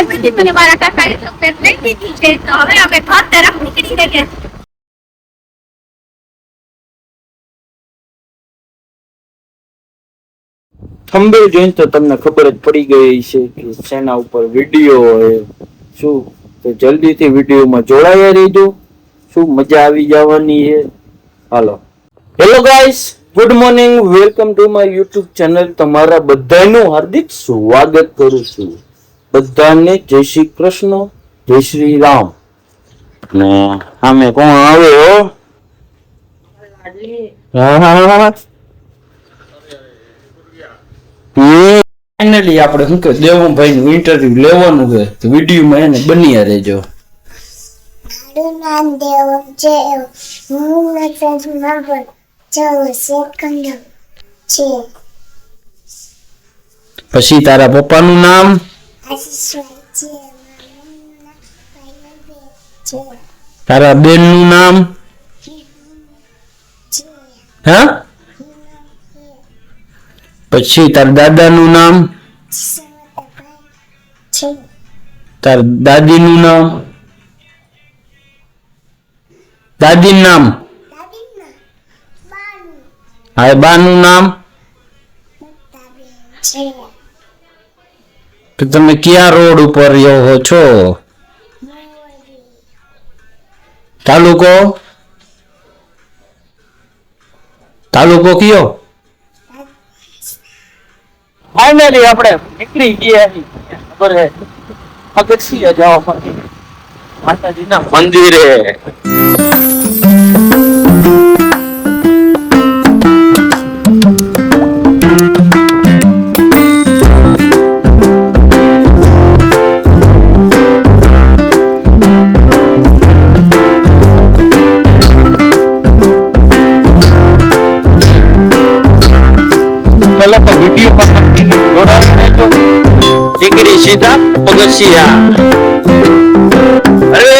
ફરીથી મને મારા કાકાએ ચોકલેટ લઈ દીધી છે તો હવે અમે ઘર તરફ નીકળી ગયા. થંબનેલ જોઈને તો તમને ખબર જ પડી ગઈ છે કે શેના ઉપર વિડીયો હોય શું, તો જલ્દીથી વિડીયોમાં જોડાયા રહેજો. શું મજા આવી જવાની છે. હાલો, hello guys, good morning, welcome to my YouTube channel. તમારા બધાનું હાર્દિક સ્વાગત કરું છું. બધાને જય શ્રી કૃષ્ણ, જય શ્રી રામ. ને સામે કોણ આવે હો? હા, ફાઇનલી આપણે શું કે દેવભાઈ નું ઇન્ટરવ્યુ લેવાનું છે, તો વિડીયોમાં એને બન્યા રહેજો. મારું નામ દેવ છે. હું નંબર 14 છે. પછી તારા પપ્પાનું નામ? આશીષભાઈ છે. તારા બેન નું નામ? હા, પછી તારા દાદા નું નામ? તાર દાદી નું નામ? દાદી નામ? હા, બા નું નામ? તો તમે ક્યાં રોડ ઉપર રહો છો? તાલુકો? તાલુકો કયો? ફાઇનલી આપણે નીકળી ગયા છીએ. ખબર હે, અગત્ય જવા માટે માતાજીના મંદિરે. વિડીયો પર જોડાઈને દીકરી સીધા પગથિયા. અરે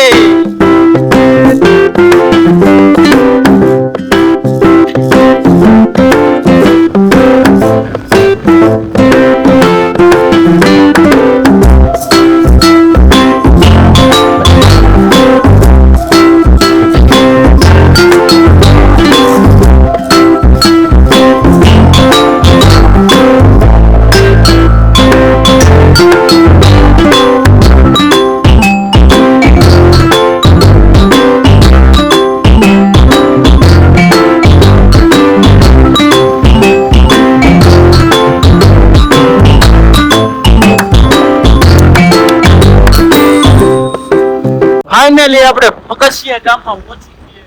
ફાઇનલી આપણે પગથિયા ગામમાં પહોંચી ગયા.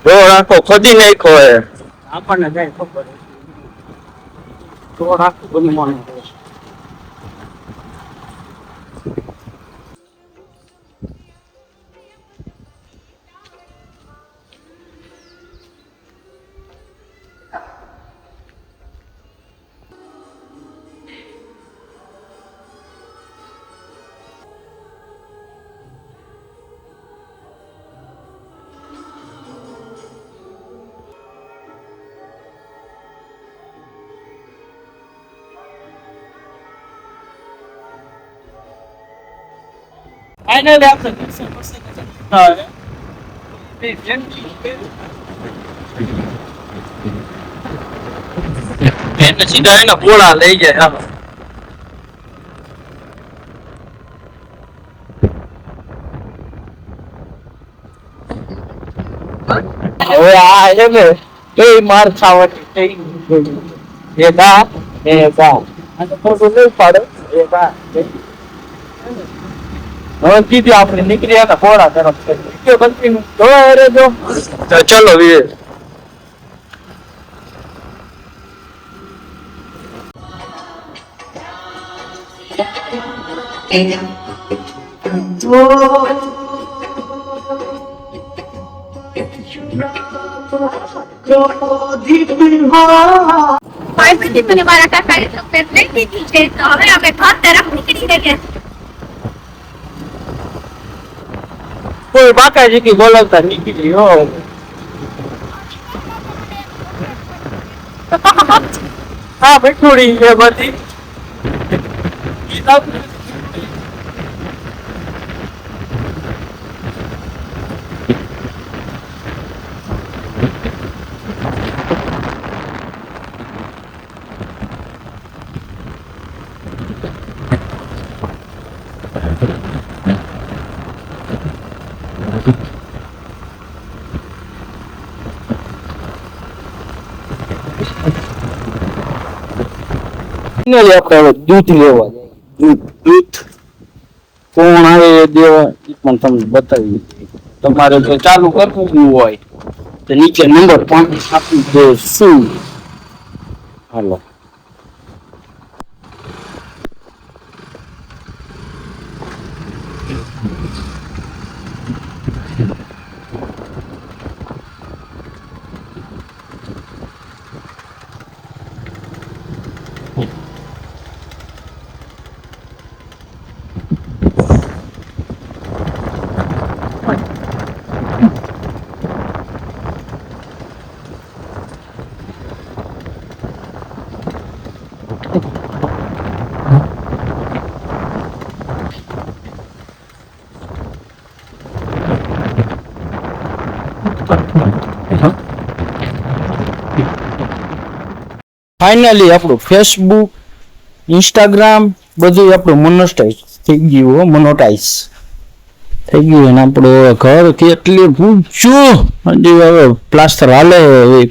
રોડ આખો ખોદી નાખ્યો હે. આપણને કઈ ખબર રોડ આખો બનવાનો છે. ફાઇનલી આપણે દર્શન એને સીધા એના ગોળા લઈ જાય. હવે આ એને એ માર ખાવાની એ બા એ બા આ તો ફોટો નહીં પાડો. એ બા હવે સીધી આપણે નીકળી હતા ઘોડા તરફ. બંટી નું જોવા રહેજો. ચલો વીર. ફરીથી મને મારા કાકાએ ચોકલેટ લઈ દીધી છે તો હવે અમે ઘર તરફ નીકળી ગયા. કોઈ બાકા જીકી બોલાવતા નીકળી હો. હા બેઠોડી છે બધી. આપણે હવે દૂધ લેવા જાય. દૂધ કોણ આવે એ દેવા એ પણ તમને બતાવી દઈએ. તમારે જો ચાલુ કરવું હોય તો નીચે નંબર 5 આપી દેશું. હાલો ફાઇનલી આપણું ફેસબુક ઇન્સ્ટાગ્રામ બધું આપણું મોનેટાઇઝ થઈ ગયું. થઈ ગયું અને આપણું ઘર કેટલી પૂછ્યું હજી હવે પ્લાસ્ટર હાલે.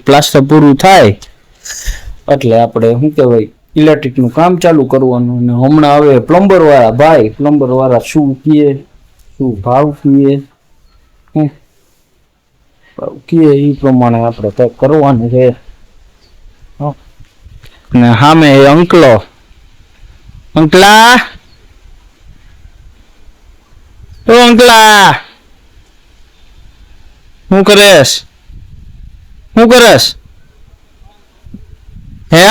પ્લાસ્ટર પૂરું થાય એટલે આપણે શું કહેવાય ઇલેક્ટ્રિકનું કામ ચાલુ કરવાનું. અને હમણાં હવે પ્લમ્બર વાળા શું કહે શું ભાવ કહે એ પ્રમાણે આપણે કંઈક કરવાનું છે. ને સામે અંકલા શું કરેશ હે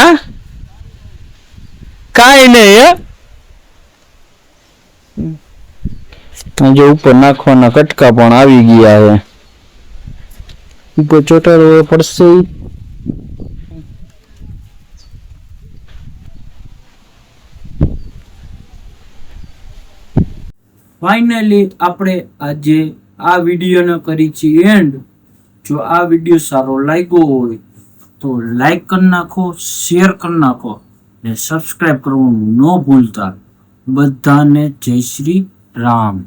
કાઈ નહીં હે ઉપર નાખવાના કટકા પણ આવી ગયા છે. ઉપર ચોટાડવો પડશે. ફાઇનલી આપણે આજે આ વિડીયોને કરી છે એન્ડ. જો આ વિડીયો સારો લાગ્યો હોય તો લાઈક કરી નાખો, શેર કરી નાખો ને સબસ્ક્રાઇબ કરવાનું ન ભૂલતા. બધાને જય શ્રી રામ.